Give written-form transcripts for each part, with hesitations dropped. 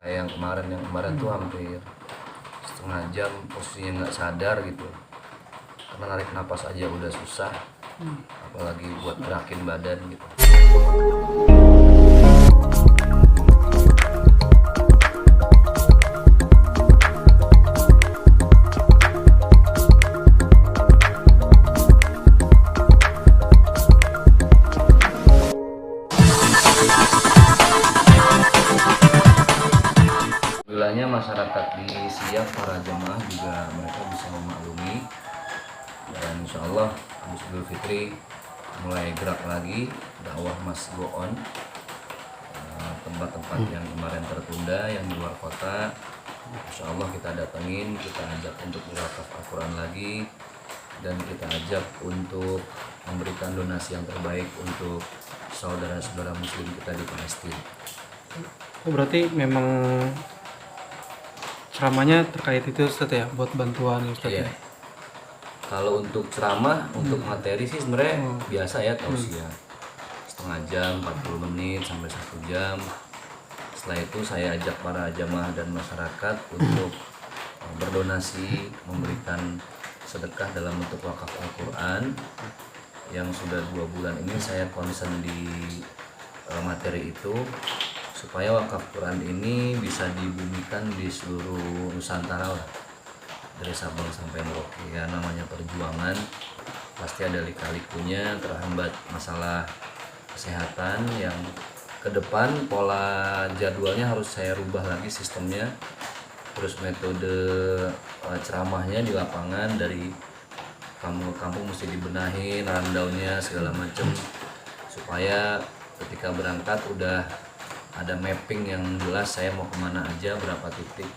Yang kemarin tuh hampir setengah jam posisinya nggak sadar gitu, karena narik napas aja udah susah, apalagi buat gerakin badan gitu. Alhamdulillahnya masyarakat di Siak, para jemaah juga mereka bisa memaklumi, dan insya Allah habis Idul Fitri mulai gerak lagi dakwah Mas Go On. Tempat-tempat yang kemarin tertunda yang di luar kota, insya Allah kita datengin, kita ajak untuk wakaf Al-Quran lagi, dan kita ajak untuk memberikan donasi yang terbaik untuk saudara-saudara muslim kita di Palestina. Oh, berarti memang ceramahnya terkait itu Ustaz ya, buat bantuan Ustaz Iya. ya? Kalau untuk ceramah, untuk materi sih sebenarnya biasa ya, tausiah setengah jam, 40 menit sampai 1 jam. Setelah itu saya ajak para jamaah dan masyarakat untuk berdonasi, memberikan sedekah dalam bentuk wakaf Al-Quran, yang sudah 2 bulan ini saya concern di materi itu, supaya wakaf Quran ini bisa dibumikan di seluruh Nusantara lah, dari Sabang sampai Merauke. Ya namanya perjuangan pasti ada lika-likunya, terhambat masalah kesehatan, yang ke depan pola jadwalnya harus saya rubah lagi sistemnya, terus metode ceramahnya di lapangan dari kampung-kampung mesti dibenahin, rundownnya segala macam, supaya ketika berangkat udah ada mapping yang jelas saya mau kemana aja, berapa titik,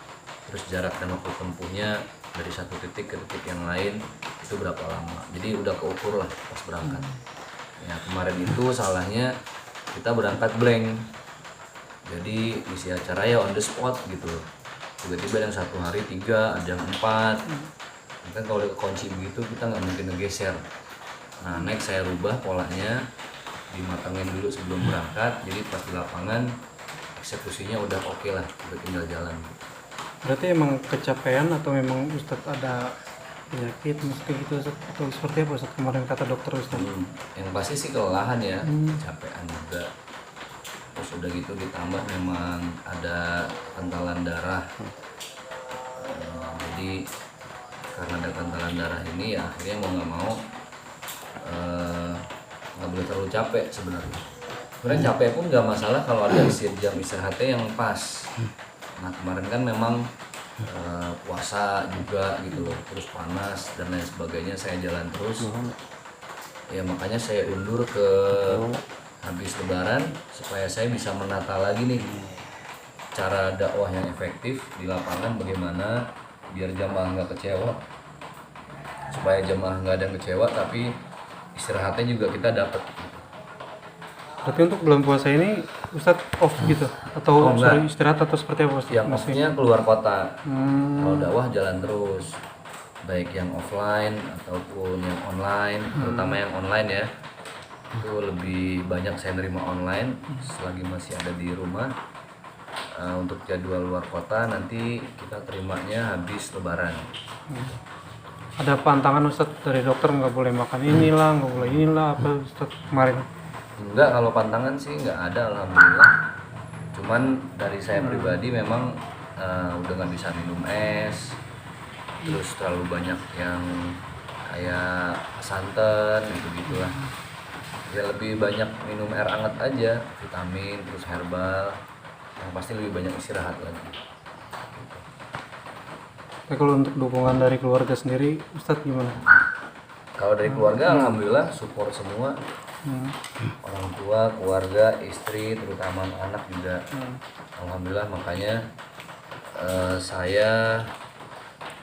terus jarak dan waktu tempuhnya dari satu titik ke titik yang lain itu berapa lama, jadi udah keukur lah pas berangkat. Ya kemarin itu salahnya kita berangkat blank, jadi isi acara ya on the spot gitu, tiba-tiba yang 1 hari 3, ada yang 4. Kan kalau udah kunci begitu kita nggak mungkin ngegeser. Nah next saya rubah polanya, dimatangin dulu sebelum berangkat, jadi pas di lapangan eksekusinya udah oke lah, udah tinggal jalan. Berarti emang kecapean atau memang Ustaz ada penyakit mesti gitu Ustaz? Atau seperti apa Ustaz kemarin kata dokter Ustaz? Yang pasti sih kelelahan ya, kecapean juga. Terus udah gitu ditambah memang ada kekentalan darah. Jadi karena ada kekentalan darah ini ya akhirnya mau nggak mau nggak boleh terlalu capek sebenarnya. Sebenarnya capek pun nggak masalah kalau ada jam istirahatnya yang pas. Nah kemarin kan memang puasa juga gitu loh, terus panas dan lain sebagainya, saya jalan terus. Ya makanya saya undur ke habis Lebaran supaya saya bisa menata lagi nih cara dakwah yang efektif di lapangan, bagaimana biar jamaah nggak kecewa, supaya jamaah nggak ada yang kecewa tapi istirahatnya juga kita dapat. Berarti untuk bulan puasa ini Ustaz off gitu? Atau sorry, istirahat atau seperti apa Ustaz? Yang maksudnya keluar kota. Kalau dakwah jalan terus, baik yang offline ataupun yang online, terutama yang online ya, itu lebih banyak saya nerima online selagi masih ada di rumah. Untuk jadwal luar kota nanti kita terimanya habis Lebaran. Ada pantangan Ustaz dari dokter, nggak boleh makan inilah, nggak boleh inilah apa Ustaz kemarin? Enggak, kalau pantangan sih nggak ada alhamdulillah. Cuman dari saya pribadi memang udah nggak bisa minum es, terus terlalu banyak yang kayak santan gitu-gitulah. Ya lebih banyak minum air hangat aja, vitamin, terus herbal. Yang pasti lebih banyak istirahat lagi. Tapi kalau untuk dukungan dari keluarga sendiri Ustaz gimana? Kalau dari keluarga alhamdulillah support semua. Orang tua, keluarga, istri, terutama anak juga. Alhamdulillah, makanya saya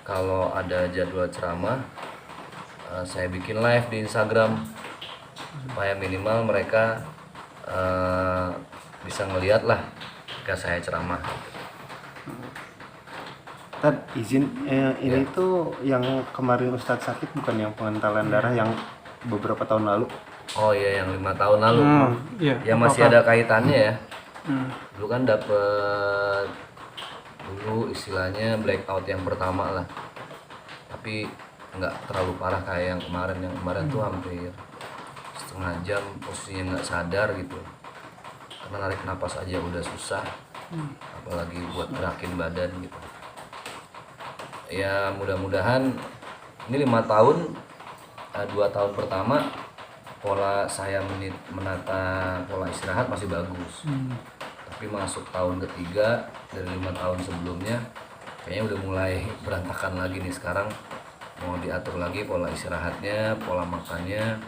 kalau ada jadwal ceramah saya bikin live di Instagram supaya minimal mereka bisa ngeliat lah ketika saya ceramah. Tad, izin ini tuh yang kemarin Ustadz sakit bukan yang pengentalan darah yang beberapa tahun lalu? Oh iya, yang 5 tahun lalu. Iya. Ya masih ada kaitannya ya. Hmm. Dulu kan dapet istilahnya blackout yang pertama lah, tapi nggak terlalu parah kayak yang kemarin tuh hampir setengah jam posisinya nggak sadar gitu, karena narik napas aja udah susah, apalagi buat gerakin badan gitu. Ya mudah-mudahan ini 5 tahun, 2 tahun pertama pola saya menata pola istirahat masih bagus, tapi masuk tahun ketiga dari 5 tahun sebelumnya kayaknya udah mulai berantakan lagi nih. Sekarang mau diatur lagi pola istirahatnya, pola makannya,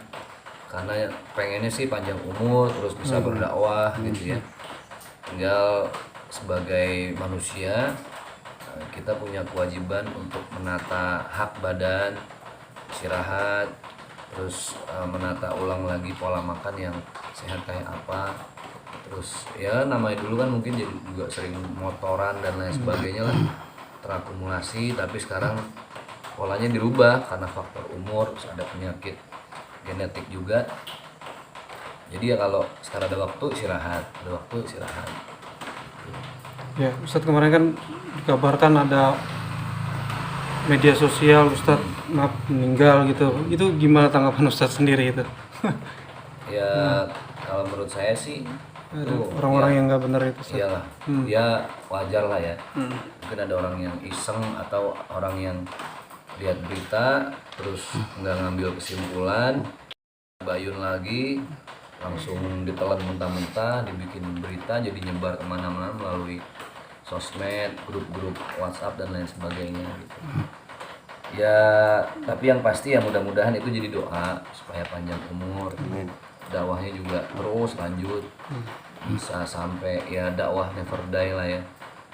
karena pengennya sih panjang umur terus bisa berdakwah gitu ya. Tinggal sebagai manusia kita punya kewajiban untuk menata hak badan, istirahat, terus menata ulang lagi pola makan yang sehat kayak apa. Terus ya namanya dulu kan mungkin jadi juga sering motoran dan lain sebagainya lah, terakumulasi, tapi sekarang polanya dirubah karena faktor umur, terus ada penyakit genetik juga. Jadi ya kalau sekarang ada waktu istirahat. Ya, Ustadz kemarin kan dikabarkan ada media sosial Ustadz meninggal gitu. Itu gimana tanggapan Ustadz sendiri itu? Ya kalau menurut saya sih Ada tuh, orang-orang ya, yang nggak benar itu Ustadz. iyalah, ya wajar lah ya. Mungkin ada orang yang iseng atau orang yang lihat berita terus nggak ngambil kesimpulan, bayun lagi, langsung ditelan mentah-mentah, dibikin berita jadi nyebar kemana-mana melalui sosmed, grup-grup WhatsApp dan lain sebagainya gitu. Ya tapi yang pasti ya mudah-mudahan itu jadi doa supaya panjang umur, dakwahnya juga terus lanjut, bisa sampai ya dakwah never die lah ya,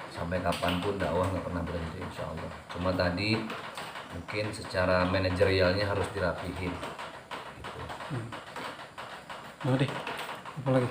sampai kapanpun dakwah nggak pernah berhenti insya Allah. Cuma tadi mungkin secara manajerialnya harus dirapihin gitu. Nah deh, apa lagi?